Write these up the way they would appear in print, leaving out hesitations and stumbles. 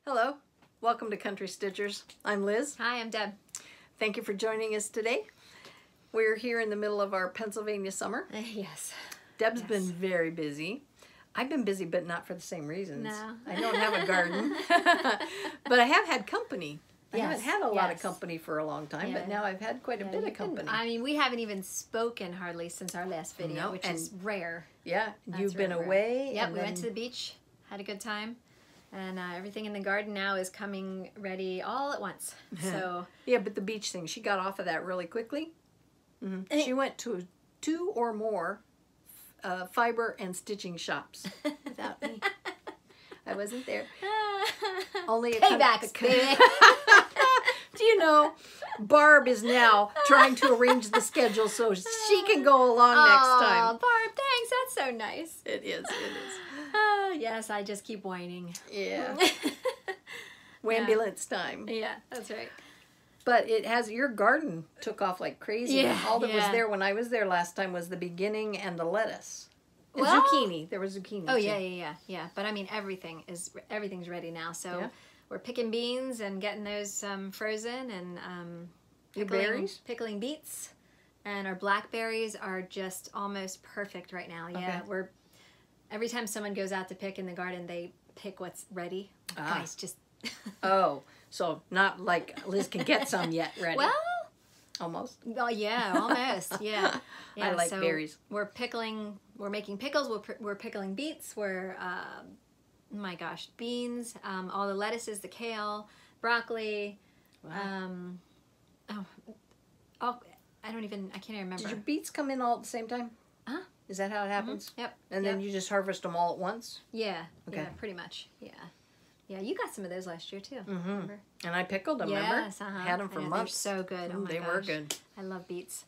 Hello, welcome to Country Stitchers. I'm Liz. Hi, I'm Deb. Thank you for joining us today. We're here in the middle of our Pennsylvania summer. Yes. Deb's been very busy. I've been busy, but not for the same reasons. No. I don't have a garden, but I have had company. I Yes, haven't had a lot of company for a long time, but now I've had quite a bit of company. I mean, we haven't even spoken hardly since our last video, which is rare. Yeah, you've been really away. Rare. Yep, we went to the beach, had a good time. And everything in the garden now is coming ready all at once. So yeah, but the beach thing, she got off of that really quickly. She went to 2 or more fiber and stitching shops without me. I wasn't there. Only a paybacks, baby. Do you know, Barb is now trying to arrange the schedule so she can go along next time. Oh, Barb, thanks. That's so nice. It is. Yes, I just keep whining. Yeah. Wambulance time. Yeah, that's right. But it has, your garden took off like crazy. Yeah, All that was there when I was there last time was the beginning and the lettuce. And Well, zucchini. There was zucchini Oh, too. yeah. But I mean, everything's ready now. So we're picking beans and getting those frozen and pickling beets. And our blackberries are just almost perfect right now. Yeah, every time someone goes out to pick in the garden, they pick what's ready. Guys, just Oh, so not like Liz can get some yet ready. well, almost. oh yeah, almost. Yeah. I like berries. We're pickling. We're making pickles. We're pickling beets. We're my gosh, beans. All the lettuces, the kale, broccoli. Wow. I can't even remember. Did your beets come in all at the same time? Huh? Is that how it happens? Yep. And then you just harvest them all at once? Yeah. Okay. Yeah, pretty much. Yeah. Yeah, you got some of those last year too. Remember? And I pickled them, remember? Yes, Had them for months. They're so good. Oh my They gosh. were good. I love beets.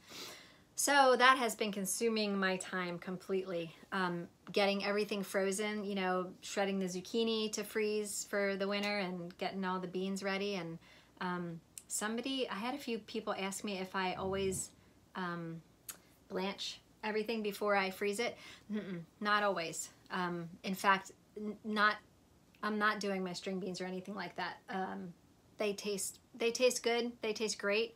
So that has been consuming my time completely. Getting everything frozen, you know, shredding the zucchini to freeze for the winter and getting all the beans ready. And I had a few people ask me if I always blanch everything before I freeze it. Not always. In fact, I'm not doing my string beans or anything like that. They taste good. They taste great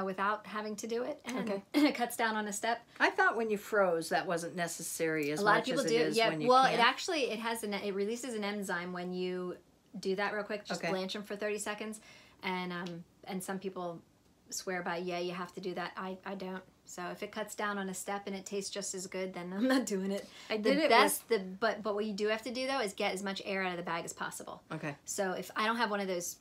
without having to do it, and it cuts down on a step. I thought when you froze that wasn't necessary as much as it is when you well, can. it releases an enzyme when you do that real quick. Just blanch them for 30 seconds, and some people swear by you have to do that. I don't. So if it cuts down on a step and it tastes just as good, then I'm not doing it. But what you do have to do though is get as much air out of the bag as possible. Okay. So if I don't have one of those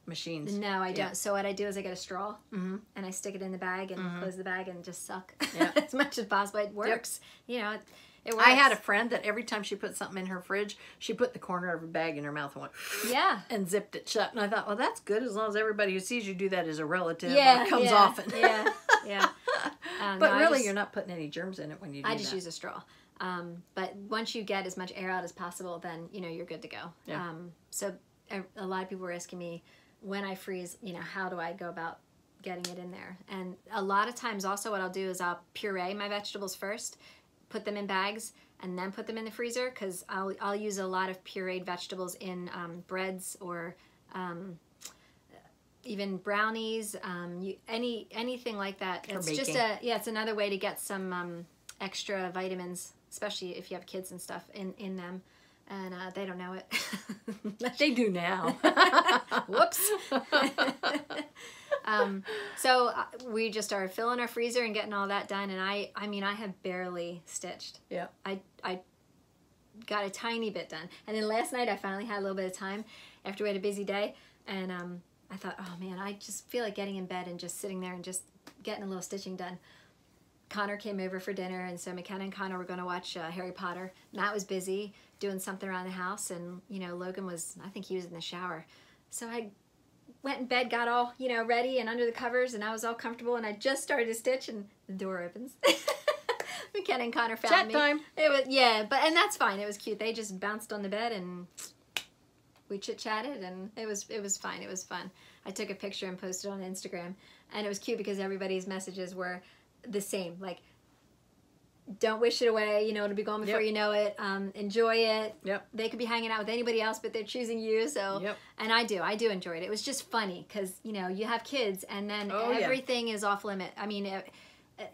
machines. No, I don't. So what I do is I get a straw and I stick it in the bag and close the bag and just suck as much as possible. It works. You know, it works. I had a friend that every time she put something in her fridge, she put the corner of her bag in her mouth and went and zipped it shut. And I thought, well, that's good as long as everybody who sees you do that is a relative. Comes often. But really, you're not putting any germs in it when you do that. I just use a straw. But once you get as much air out as possible, then you know you're good to go. Yeah. So a lot of people were asking me, when I freeze, you know, how do I go about getting it in there? And a lot of times also what I'll do is I'll puree my vegetables first, put them in bags, and then put them in the freezer, because I'll use a lot of pureed vegetables in breads or even brownies, anything like that. It's baking. just it's another way to get some extra vitamins, especially if you have kids and stuff in them. And they don't know it. They do now. Whoops. So we just are filling our freezer and getting all that done. And I mean, I have barely stitched. Yeah. I got a tiny bit done. And then last night I finally had a little bit of time after we had a busy day. And I thought, oh man, I just feel like getting in bed and just sitting there and just getting a little stitching done. Connor came over for dinner, and so McKenna and Connor were going to watch Harry Potter. Matt was busy doing something around the house, and, you know, Logan was, I think he was in the shower. So I went in bed, got all, you know, ready and under the covers, and I was all comfortable, and I just started to stitch, and the door opens. McKenna and Connor found me. Chat time. It was, and that's fine. It was cute. They just bounced on the bed, and we chit-chatted, and it was fine. It was fun. I took a picture and posted on Instagram, and it was cute because everybody's messages were the same, like, don't wish it away. You know, it'll be gone before you know it. Enjoy it. Yep. They could be hanging out with anybody else, but they're choosing you. So, and I do enjoy it. It was just funny because, you know, you have kids and then everything is off limit. I mean,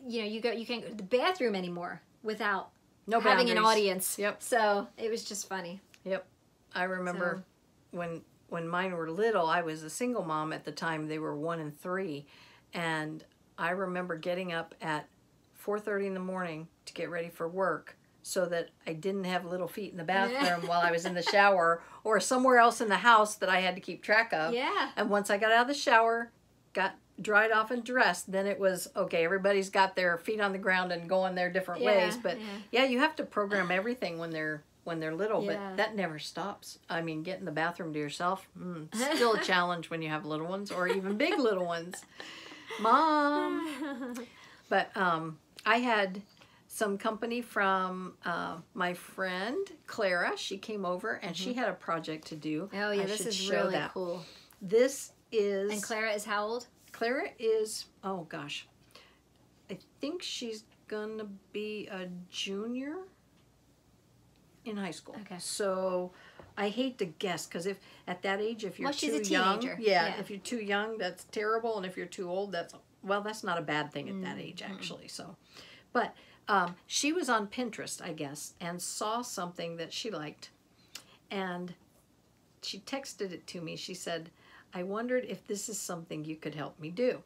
you know, you can't go to the bathroom anymore without having an audience. Yep. So it was just funny. Yep. I remember when mine were little, I was a single mom at the time. They were 1 and 3. And I remember getting up at 4:30 in the morning to get ready for work so that I didn't have little feet in the bathroom while I was in the shower or somewhere else in the house that I had to keep track of. Yeah. And once I got out of the shower, got dried off and dressed, then it was, okay, everybody's got their feet on the ground and going their different ways. But yeah, you have to program everything when they're little, but that never stops. I mean, getting the bathroom to yourself, still a challenge when you have little ones or even big little ones. Mom. But I had some company from my friend Clara. She came over and she had a project to do. Oh yeah, this is really cool. This is... And Clara is how old? Clara is, oh gosh, I think she's gonna be a junior in high school. Okay. So I hate to guess, because if at that age, if you're she's too a teenager. young, if you're too young, that's terrible, and if you're too old, that's not a bad thing at that age actually. So, but she was on Pinterest, I guess, and saw something that she liked, and she texted it to me. She said, I wondered if this is something you could help me do.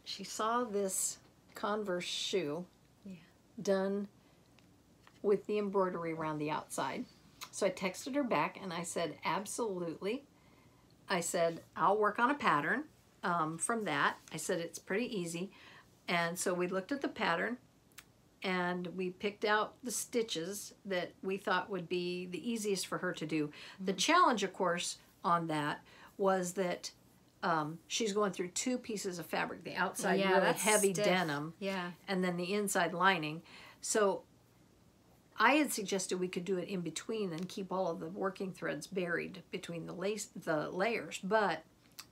She saw this Converse shoe done with the embroidery around the outside. So I texted her back and I said, absolutely. I said, I'll work on a pattern from that. I said, it's pretty easy. And so we looked at the pattern and we picked out the stitches that we thought would be the easiest for her to do. The challenge, of course, on that was that she's going through 2 pieces of fabric, the outside really heavy denim, and then the inside lining. So I had suggested we could do it in between and keep all of the working threads buried between the layers. But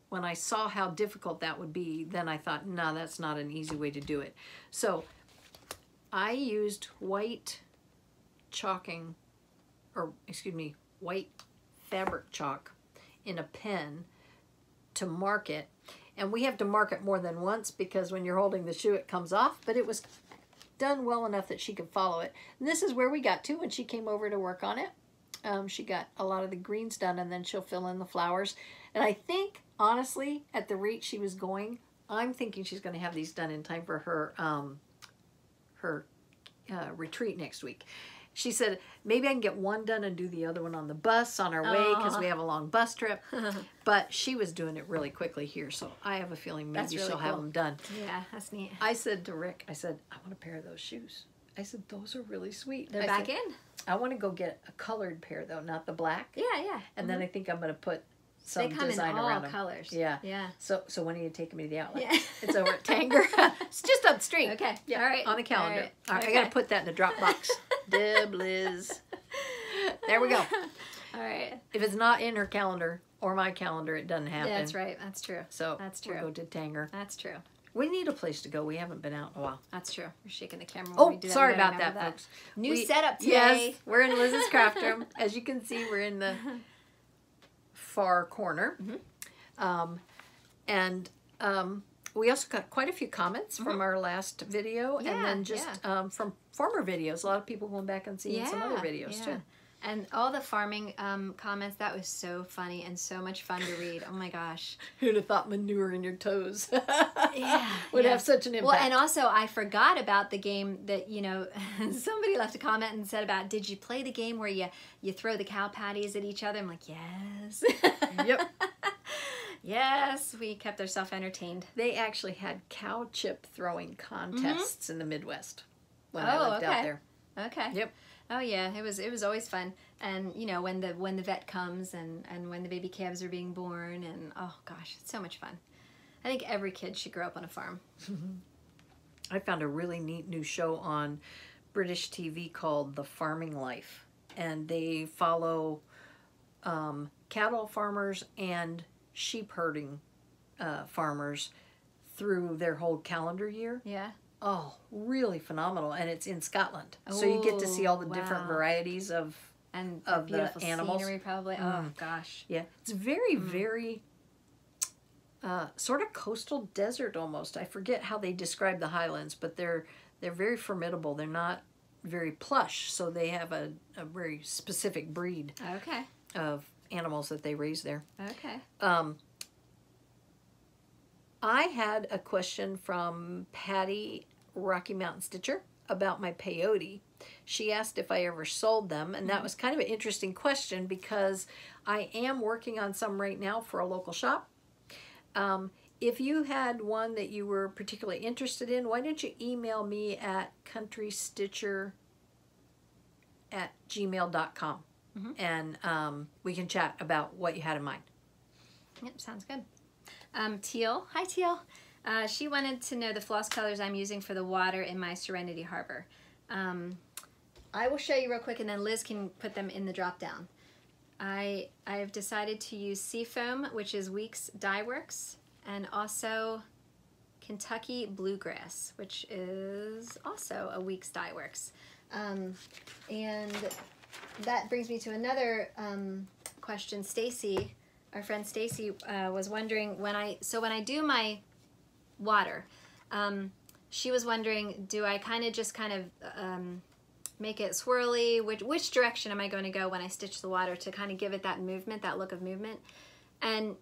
when I saw how difficult that would be, then I thought, no, that's not an easy way to do it. So I used white white fabric chalk in a pen to mark it. And we have to mark it more than once because when you're holding the shoe, it comes off. But it was done well enough that she could follow it. And this is where we got to when she came over to work on it. She got a lot of the greens done, and then she'll fill in the flowers. And I think, honestly, at the rate she was going, I'm thinking she's going to have these done in time for her retreat next week. She said, maybe I can get one done and do the other one on the bus on our way because we have a long bus trip. But she was doing it really quickly here, so I have a feeling maybe she'll have them done. Yeah, that's neat. I said to Rick, I said, I want a pair of those shoes. I said, those are really sweet. They're back in? I want to go get a colored pair, though, not the black. Yeah, yeah. And then I think I'm going to put some design around them. They come in all colors. Yeah. Yeah. So when are you taking me to the outlet? Yeah. It's over at Tanger. It's just up the street. Okay. Yeah. All right. On the calendar. All right. Okay. I got to put that in the Dropbox. Deb, Liz. There we go. All right. If it's not in her calendar or my calendar, it doesn't happen. That's right. That's true. So that's true. We'll go to Tanger. That's true. We need a place to go. We haven't been out in a while. That's true. We're shaking the camera. Oh, sorry about that, folks. New setup today. Yes, we're in Liz's craft room. As you can see, we're in the far corner. We also got quite a few comments from our last video, and then just from former videos. A lot of people going back and seeing some other videos too. And all the farming comments, that was so funny and so much fun to read. Oh my gosh. Who'd have thought manure in your toes would have such an impact. Well, and also I forgot about the game that, you know, somebody left a comment and said about, did you play the game where you throw the cow patties at each other? I'm like, yes. Yep. Yes, we kept ourselves entertained. They actually had cow chip throwing contests in the Midwest when I lived out there. Okay. Yep. Oh yeah, it was always fun. And you know, when the vet comes and when the baby calves are being born, and oh gosh, it's so much fun. I think every kid should grow up on a farm. I found a really neat new show on British TV called The Farming Life, and they follow cattle farmers and sheep herding farmers through their whole calendar year. Yeah. Oh, really phenomenal. And it's in Scotland. So you get to see all the different varieties of beautiful the animals. Scenery probably. Oh, gosh. Yeah. It's very, very sort of coastal desert almost. I forget how they describe the highlands, but they're very formidable. They're not very plush, so they have a very specific breed of animals that they raise there. Okay. I had a question from Patty Rocky Mountain Stitcher about my peyote. She asked if I ever sold them, and that was kind of an interesting question because I am working on some right now for a local shop. If you had one that you were particularly interested in, why don't you email me at countrystitcher@gmail.com and we can chat about what you had in mind. Yep, sounds good. Teal. Hi, Teal. She wanted to know the floss colors I'm using for the water in my Serenity Harbor. I will show you real quick, and then Liz can put them in the drop down. I've decided to use Seafoam, which is Weeks Dye Works, and also Kentucky Bluegrass, which is also a Weeks Dye Works. And that brings me to another question. Stacy, our friend Stacy, was wondering when I do my water, she was wondering, do I kind of make it swirly? Which direction am I going to go when I stitch the water to kind of give it that movement, that look of movement? And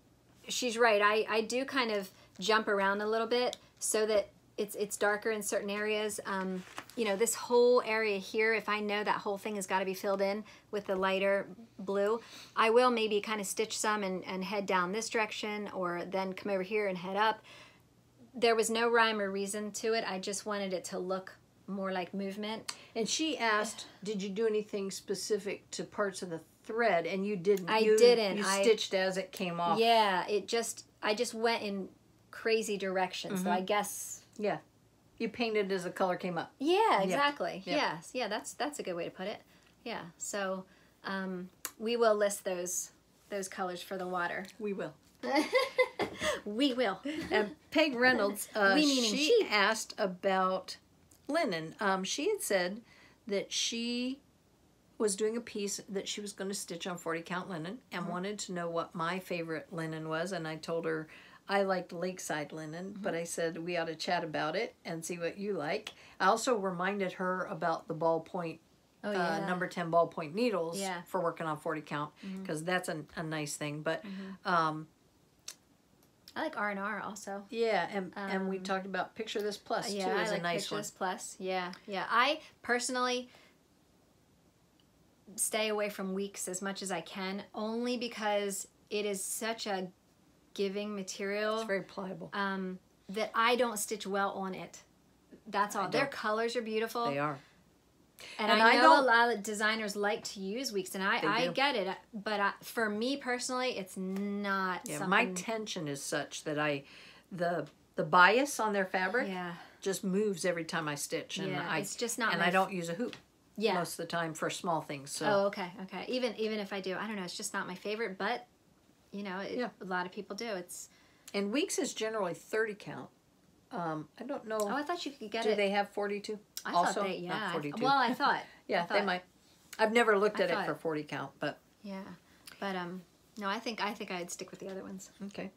she's right. I do kind of jump around a little bit so that it's darker in certain areas. You know, this whole area here, if I know that whole thing has got to be filled in with the lighter blue, I will maybe kind of stitch some and head down this direction, or then come over here and head up. There was no rhyme or reason to it. I just wanted it to look more like movement. And she asked, did you do anything specific to parts of the thread? And you didn't. I didn't. You stitched as it came off. Yeah, I just went in crazy directions. So I guess. Yeah. You painted as the color came up. Yeah, exactly. Yep. Yes. Yeah, that's a good way to put it. Yeah. So we will list those colors for the water. We will. We will. And Peg Reynolds, she asked about linen. She had said that she was doing a piece that she was going to stitch on 40 count linen and wanted to know what my favorite linen was, and I told her I liked lakeside linen, but I said we ought to chat about it and see what you like. I also reminded her about the ballpoint, number 10 ballpoint needles for working on 40 count, because that's a nice thing. But I like R&R also. Yeah, and we talked about Picture This Plus too as a nice one. Picture This Plus. Yeah, yeah. I personally stay away from Weeks as much as I can, only because it is such a giving material. It's very pliable. That I don't stitch well on it. That's all. Their colors are beautiful. They are. And I know a lot of designers like to use Weeks, and I get it. But for me personally, it's not something. My tension is such that the bias on their fabric just moves every time I stitch. And it's just not. And I don't use a hoop most of the time for small things. So. Oh, okay. Even if I do, I don't know. It's just not my favorite, but you know, a lot of people do. And Weeks is generally 30 count. I don't know. Oh, I thought you could get it. Do they have 42? I also? Thought they, Not 42. I thought. They might. I've never looked at it for 40 count, but. Yeah, but no, I think I'd stick with the other ones. Okay.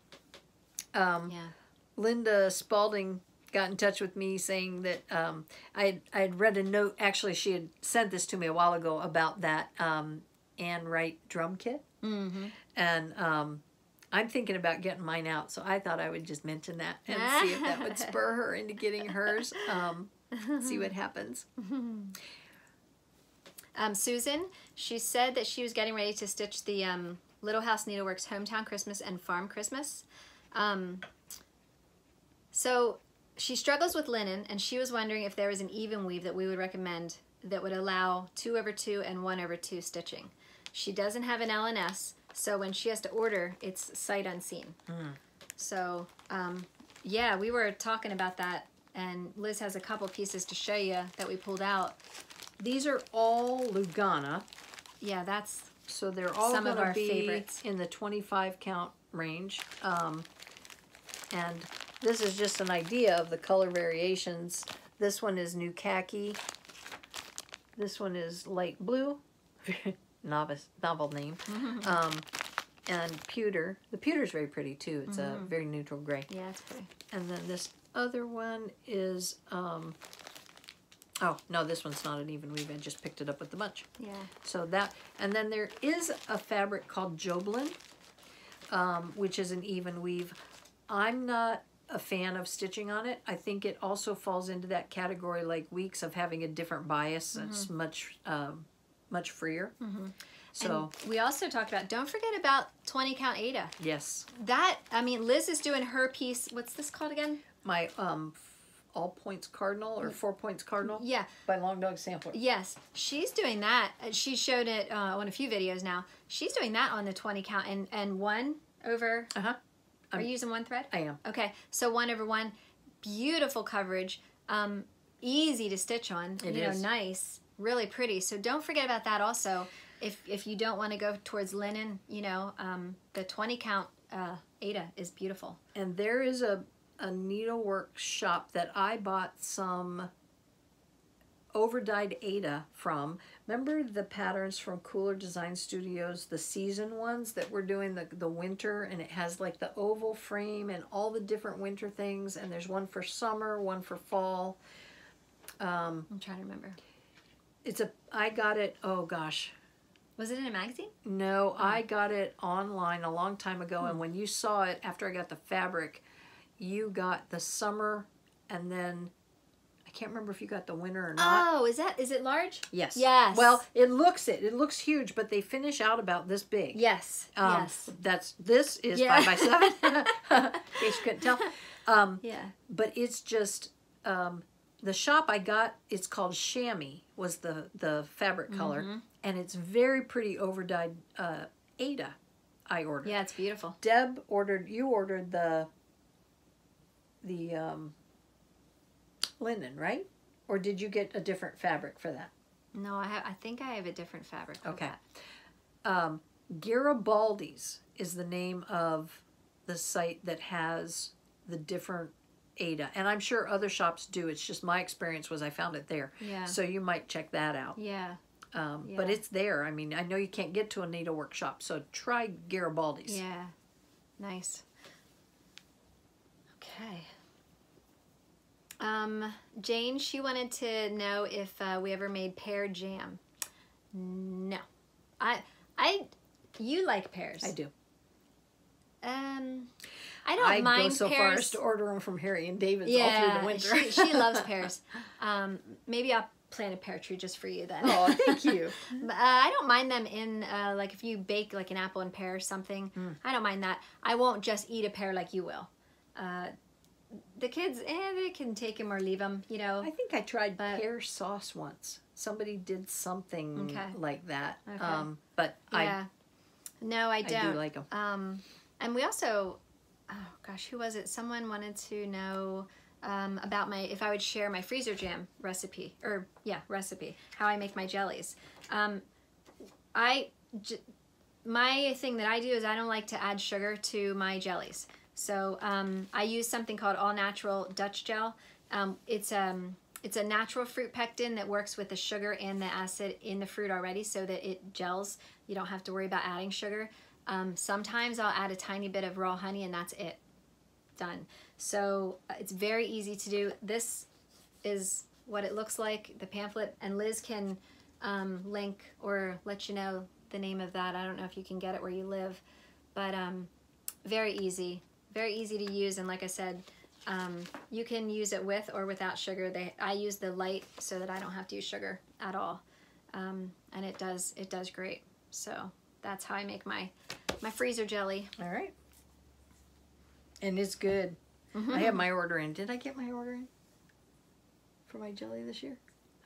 Linda Spalding got in touch with me saying that I'd read a note. Actually, she had sent this to me a while ago about that Ann Wright drum kit. And I'm thinking about getting mine out, so I thought I would just mention that and see if that would spur her into getting hers. See what happens. Susan, she said that she was getting ready to stitch the Little House Needleworks Hometown Christmas and Farm Christmas. So she struggles with linen, and she was wondering if there was an even weave that we would recommend that would allow 2/2 and 1/2 stitching. She doesn't have an L&S, so when she has to order, it's sight unseen. So, yeah, we were talking about that, and Liz has a couple pieces to show you that we pulled out. These are all Lugana. Yeah, that's so they're all some of our be favorites in the 25 count range. And this is just an idea of the color variations This one is new khaki. This one is light blue. Novel name. And pewter. The pewter's very pretty too. It's a very neutral gray. Yeah, it's pretty. And then this other one is, oh, no, this one's not an even weave. I just picked it up with the bunch. Yeah. So that, and then there is a fabric called Joblin, which is an even weave. I'm not a fan of stitching on it. I think it also falls into that category like Weeks of having a different bias. It's much, much freer. So and we also talked about, don't forget about 20 count Aida. yes. That, I mean, Liz is doing her piece. What's this called again? My All Points Cardinal or 4 Points Cardinal. Yeah. By Long Dog Sampler. Yes. She's doing that. She showed it on a few videos now. She's doing that on the 20 count and 1 over. Are you using 1 thread? I am. Okay. So 1 over 1. Beautiful coverage. Easy to stitch on. It you is. know, nice. Really pretty. So don't forget about that also. If you don't want to go towards linen, you know, the 20 count Aida is beautiful. And there is a needlework shop that I bought some overdyed Aida from. Remember the patterns from Cooler Design Studios, the season ones that we're doing the winter, and it has like the oval frame and all the different winter things, and there's one for summer, one for fall. I'm trying to remember. I got it, oh gosh. Was it in a magazine? No, I got it online a long time ago, and when you saw it, after I got the fabric, you got the summer, and then I can't remember if you got the winter or not. Oh, is it large? Yes. Yes. Well, it looks huge, but they finish out about this big. Yes. Yes. This is 5 by 7. In case you couldn't tell. Yeah. But it's just the shop I got. It's called Chamois. Was the fabric color, and it's very pretty overdyed Aida. I ordered. Yeah, it's beautiful. Deb ordered. You ordered the linen, right? Or did you get a different fabric for that? No, I think I have a different fabric for Okay. that. Girabaldi's is the name of the site that has the different Aida. And I'm sure other shops do. It's just my experience was I found it there. Yeah. So you might check that out. Yeah. But it's there. I mean, I know you can't get to a needlework shop, so try Garibaldi's. Yeah. Nice. Okay. Jane, she wanted to know if we ever made pear jam. No. You like pears. I do. I don't mind I go so pears. far as to order them from Harry and David's all through the winter. she loves pears. Maybe I'll plant a pear tree just for you then. Oh, thank you. But, I don't mind them in, like if you bake like an apple and pear or something, I don't mind that. I won't just eat a pear like you will. The kids, they can take them or leave them, you know. I think I tried pear sauce once. Somebody did something like that. Okay. But no, I don't. I do like them. And we also, oh gosh, who was it? Someone wanted to know about if I would share my freezer jam recipe, how I make my jellies. My thing that I do is I don't like to add sugar to my jellies. So I use something called All Natural Dutch Gel. It's a natural fruit pectin that works with the sugar and the acid in the fruit already so that it gels. You don't have to worry about adding sugar. Sometimes I'll add a tiny bit of raw honey and that's it. Done. So it's very easy to do. This is what it looks like, the pamphlet, and Liz can link or let you know the name of that. I don't know if you can get it where you live, but very easy to use. And like I said, you can use it with or without sugar. I use the light so that I don't have to use sugar at all, and it does great. So that's how I make my freezer jelly. All right. And it's good. I have my order in. Did I get my order in for my jelly this year?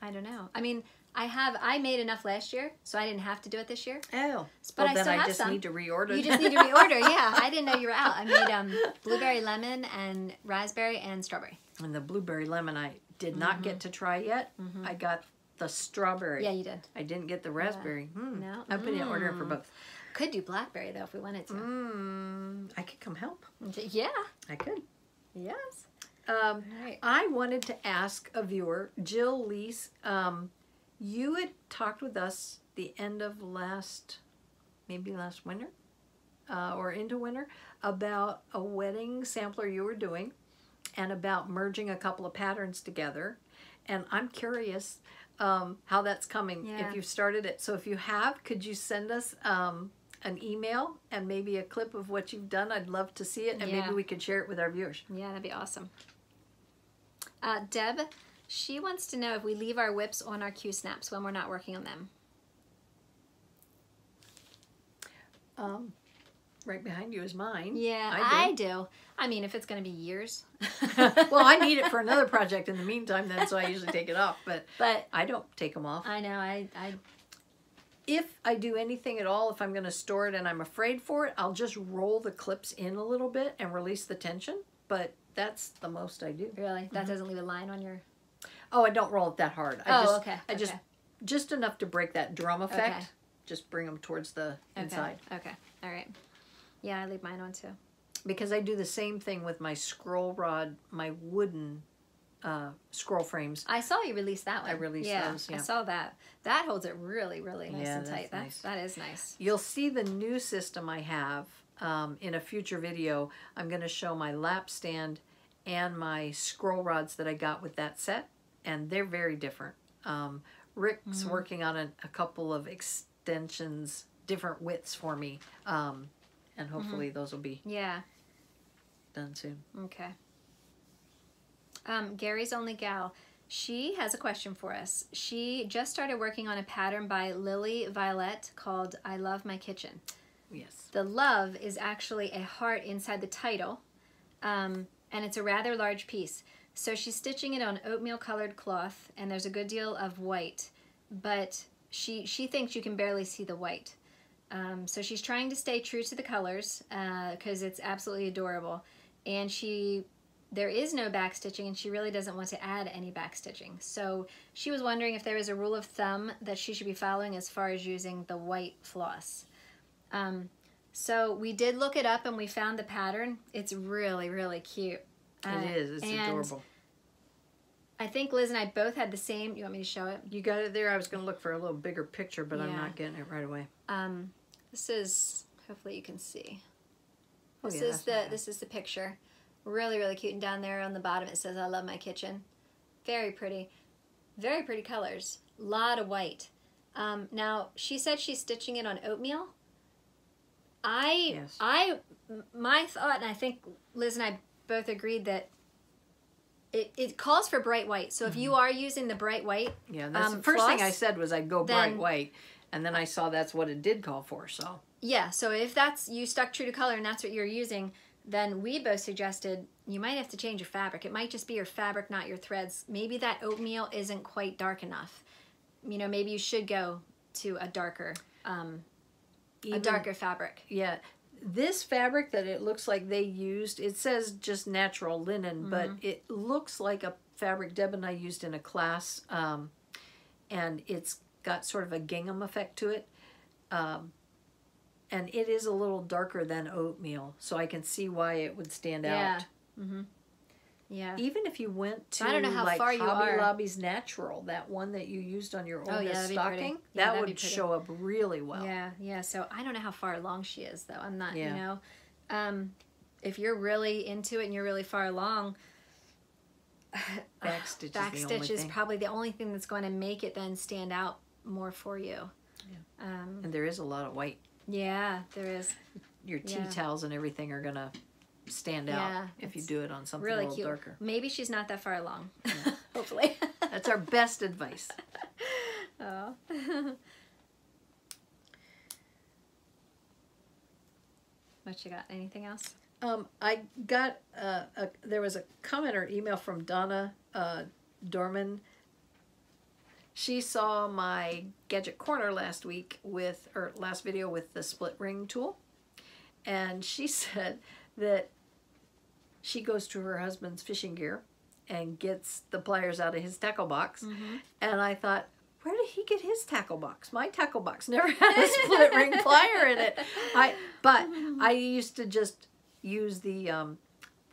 I don't know. I mean, I made enough last year, so I didn't have to do it this year. Oh. But then I just some. need to reorder. You just need to reorder, yeah. I didn't know you were out. I made blueberry lemon and raspberry and strawberry. And the blueberry lemon I did not get to try yet. I got the strawberry. Yeah, you did. I didn't get the raspberry. No. I put in an order in for both. Could do blackberry, though, if we wanted to. I could come help. Yeah. I could. Yes. right. I wanted to ask a viewer, Jill Lease, you had talked with us the end of maybe last winter, or into winter, about a wedding sampler you were doing and about merging a couple of patterns together. And I'm curious how that's coming, Yeah. if you've started it. So if you have, could you send us an email and maybe a clip of what you've done? I'd love to see it, and Yeah. maybe we could share it with our viewers. Yeah, that'd be awesome. Deb, she wants to know if we leave our whips on our Q-snaps when we're not working on them. Right behind you is mine. Yeah, I I do. I mean, if it's going to be years. Well, I need it for another project in the meantime then, so I usually take it off, but I don't take them off. I know, If I do anything at all, if I'm going to store it and I'm afraid for it, I'll just roll the clips in a little bit and release the tension, but that's the most I do. really, that doesn't leave a line on your... Oh, I don't roll it that hard. okay. Just enough to break that drum effect. Okay. Just bring them towards the inside. Okay, all right. Yeah, I leave mine on too. Because I do the same thing with my scroll rod, my wooden scroll frames. I saw you release that one. I released those, yeah. I saw that. That holds it really, really nice Yeah, and tight. that's nice. That is nice. You'll see the new system I have in a future video. I'm going to show my lap stand and my scroll rods that I got with that set, and they're very different. Rick's working on a couple of extensions, different widths for me, and hopefully those will be done soon. Okay. Gary's Only Gal, she has a question for us. She just started working on a pattern by Lily Violet called I Love My Kitchen. Yes. The love is actually a heart inside the title, and it's a rather large piece. So she's stitching it on oatmeal colored cloth, and there's a good deal of white, but she thinks you can barely see the white. So she's trying to stay true to the colors because it's absolutely adorable. And there is no back stitching, and she really doesn't want to add any back stitching. So she was wondering if there is a rule of thumb that she should be following as far as using the white floss. So we did look it up and we found the pattern. It's really, really cute. It is. It's adorable. I think Liz and I both had the same. You want me to show it? You got it there? I was going to look for a little bigger picture, but I'm not getting it right away. This is, hopefully you can see. Oh, This is the picture. Really, really cute. And down there on the bottom it says I love my kitchen. Very pretty. Very pretty colors. A lot of white. Now, she said she's stitching it on oatmeal. My thought, and I think Liz and I both agreed that it calls for bright white. So if you are using the bright white, that's the first thing I said was I'd go bright white, and then I saw that's what it did call for. So yeah, so if that's you stuck true to color and that's what you're using, then we both suggested you might have to change your fabric. It might just be your fabric, not your threads. Maybe that oatmeal isn't quite dark enough. You know, maybe you should go to a darker fabric. Yeah. This fabric that it looks like they used, it says just natural linen, but it looks like a fabric Deb and I used in a class, and it's got sort of a gingham effect to it, and it is a little darker than oatmeal, so I can see why it would stand out. Yeah. Even if you went to I don't know how like far you Hobby are. Lobby's Natural, that one that you used on your oldest that'd be stocking, pretty. Yeah, that would show up really well. Yeah. So I don't know how far along she is, though. I'm not, you know. If you're really into it and you're really far along, Backstitch is probably the only thing that's going to make it then stand out more for you. Yeah. And there is a lot of white. Yeah, there is. Your tea towels and everything are going to stand out if you do it on something really a little darker. Maybe she's not that far along. Hopefully. That's our best advice. Oh. What you got? Anything else? I got there was a comment or email from Donna Dorman. She saw my Gadget Corner last video with the split ring tool, and she said that she goes to her husband's fishing gear and gets the pliers out of his tackle box. And I thought, where did he get his tackle box? My tackle box never had a split ring plier in it. But I used to just use the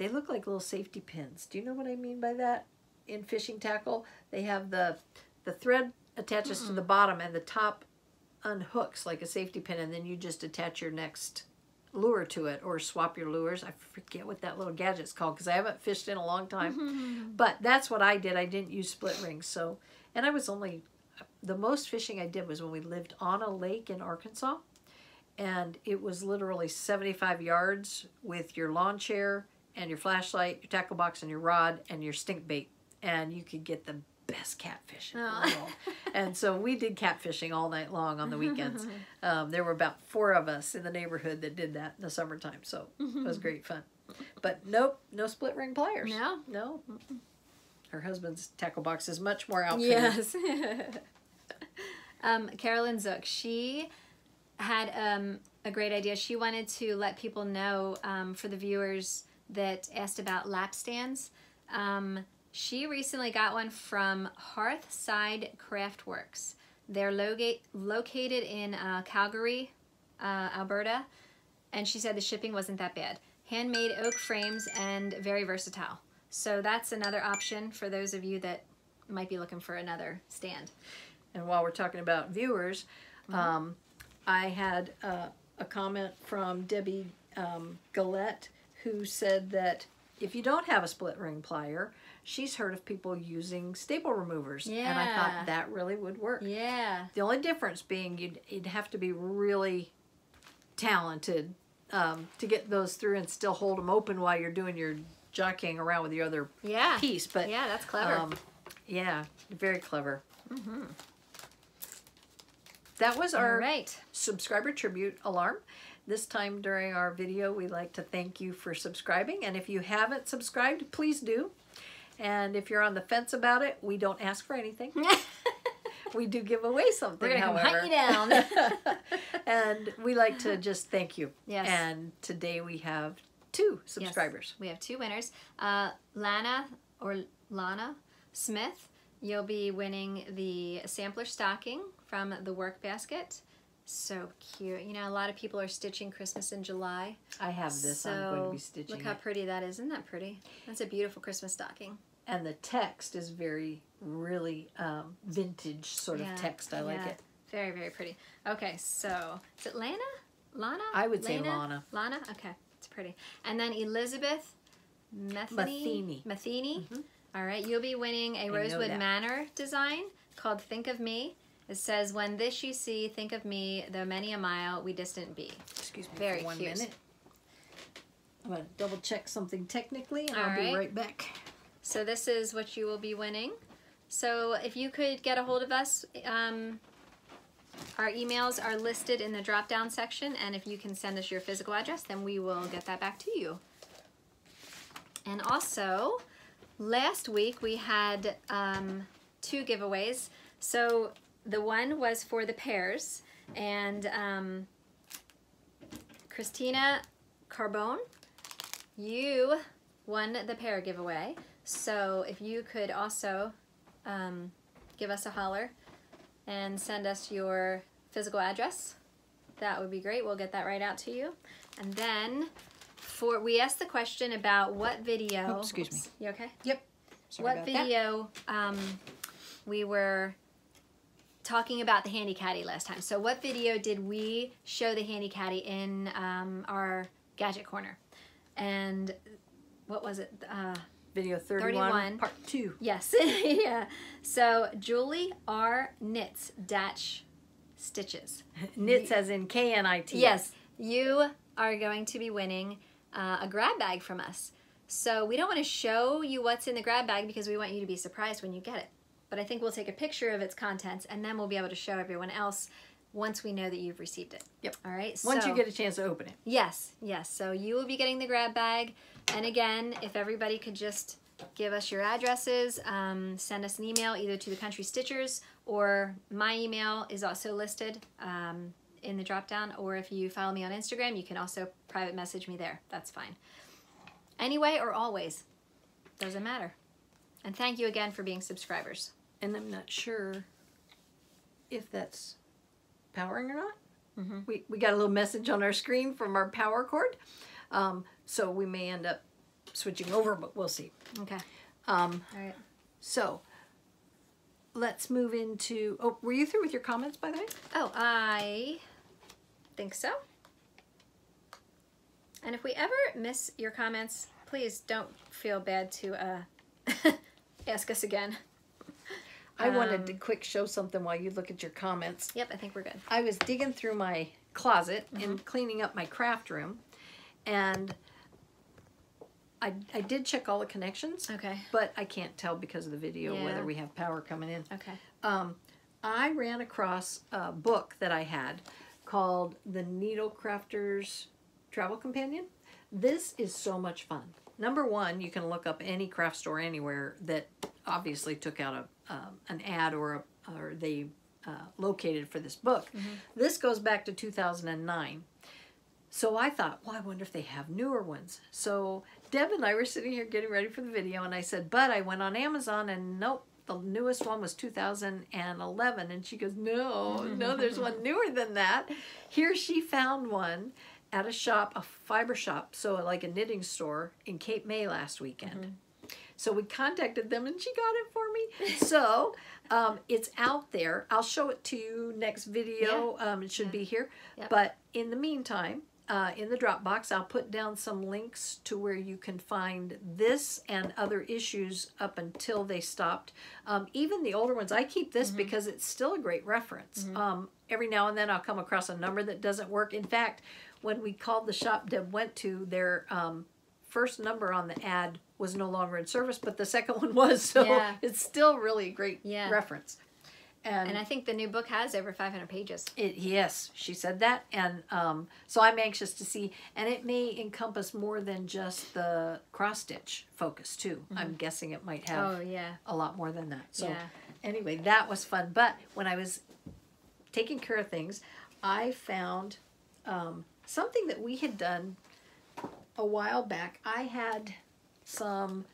they look like little safety pins. Do you know what I mean by that? In fishing tackle, they have the thread attaches to the bottom and the top unhooks like a safety pin, and then you just attach your next lure to it or swap your lures. I forget what that little gadget's called because I haven't fished in a long time. But that's what I did. I didn't use split rings. So, and I was only, the most fishing I did was when we lived on a lake in Arkansas, and it was literally 75 yards with your lawn chair and your flashlight, your tackle box and your rod and your stink bait, and you could get the best catfish in the world. And so we did catfishing all night long on the weekends. There were about 4 of us in the neighborhood that did that in the summertime, so it was great fun. But nope, no split ring pliers. No. Her husband's tackle box is much more outfitted. Yes. Carolyn Zook, she had a great idea. She wanted to let people know, for the viewers that asked about lap stands, she recently got one from Hearthside Craftworks. They're located in Calgary, Alberta, and she said the shipping wasn't that bad. Handmade oak frames and very versatile. So that's another option for those of you that might be looking for another stand. And while we're talking about viewers, I had a comment from Debbie Gillette, who said that if you don't have a split ring plier, she's heard of people using staple removers. Yeah. And I thought that really would work. Yeah. The only difference being you'd have to be really talented to get those through and still hold them open while you're doing your jockeying around with your other piece. But yeah, that's clever. Yeah, very clever. That was our subscriber tribute alarm. This time during our video, we like to thank you for subscribing. And if you haven't subscribed, please do. And if you're on the fence about it, we don't ask for anything. We do give away something, We're going to however. hunt you down. And we like to just thank you. Yes. And today we have 2 subscribers. Yes, we have 2 winners. Lana Smith, you'll be winning the sampler stocking from the Work Basket. So cute. You know, a lot of people are stitching Christmas in July. I have this. So I'm going to be stitching look how pretty that is. Isn't that pretty? That's a beautiful Christmas stocking. And the text is really vintage sort of text. I like it. Very, very pretty. Okay, so is it Lana? Lana? I would say Lana. Lana? Okay, it's pretty. And then Elizabeth Matheny. All right, you'll be winning a Rosewood Manor design called Think of Me. It says, when this you see, think of me, though many a mile we distant be. Excuse me Very for 1 cute. minute. I'm going to double check something technically, and I'll be right back. So this is what you will be winning. So if you could get a hold of us, our emails are listed in the drop-down section, and if you can send us your physical address, then we will get that back to you. And also, last week we had 2 giveaways. So the one was for the pairs, and Christina Carbone, you won the pair giveaway. So if you could also give us a holler and send us your physical address, that would be great. We'll get that right out to you. And then we asked the question about what video. Oh, excuse me. You okay? Yep. Sorry what about video we were talking about the handy caddy last time. So what video did we show the handy caddy in our Gadget Corner? And what was it? Video 31, part 2. Yes. Yeah. So Julie R. Knits dash stitches. Knits as in K-N-I-T. Yes. You are going to be winning a grab bag from us. So we don't want to show you what's in the grab bag because we want you to be surprised when you get it. But I think we'll take a picture of its contents, and then we'll be able to show everyone else once we know that you've received it. Yep. All right? Once you get a chance to open it. Yes, yes. So you will be getting the grab bag. And again, if everybody could just give us your addresses, send us an email either to the Country Stitchers, or my email is also listed in the drop-down, or if you follow me on Instagram, you can also private message me there. That's fine. Anyway or always, doesn't matter. And thank you again for being subscribers. And I'm not sure if that's powering or not. We got a little message on our screen from our power cord. So we may end up switching over, but we'll see. Okay. All right. So let's move into, oh, were you through with your comments, by the way? Oh, I think so. And if we ever miss your comments, please don't feel bad to ask us again. I wanted to quick show something while you look at your comments. Yep, I think we're good. I was digging through my closet and cleaning up my craft room, and I did check all the connections. Okay. But I can't tell because of the video whether we have power coming in. Okay. I ran across a book that I had called The Needlecrafter's Travel Companion. This is so much fun. Number one, you can look up any craft store anywhere that obviously took out an ad or they located for this book. This goes back to 2009. So I thought, well, I wonder if they have newer ones. So Deb and I were sitting here getting ready for the video, and I said, but I went on Amazon, and nope, the newest one was 2011. And she goes, no, there's one newer than that. Here she found one at a shop, a fiber shop, so like a knitting store in Cape May last weekend. So we contacted them, and she got it for me. So it's out there. I'll show it to you next video. It should be here. Yep. But in the meantime, in the Dropbox, I'll put down some links to where you can find this and other issues up until they stopped. Even the older ones, I keep this because it's still a great reference. Every now and then I'll come across a number that doesn't work. In fact, when we called the shop Deb went to, their first number on the ad was no longer in service, but the second one was, so it's still really a great reference. And I think the new book has over 500 pages. Yes, she said that, and so I'm anxious to see, and it may encompass more than just the cross-stitch focus, too. I'm guessing it might have a lot more than that. So anyway, that was fun, but when I was taking care of things, I found something that we had done a while back. I had some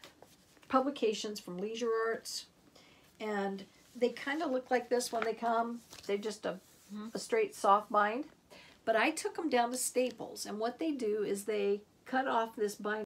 publications from Leisure Arts, and they kind of look like this when they come. They're just a straight soft bind. But I took them down to Staples, and what they do is they cut off this bind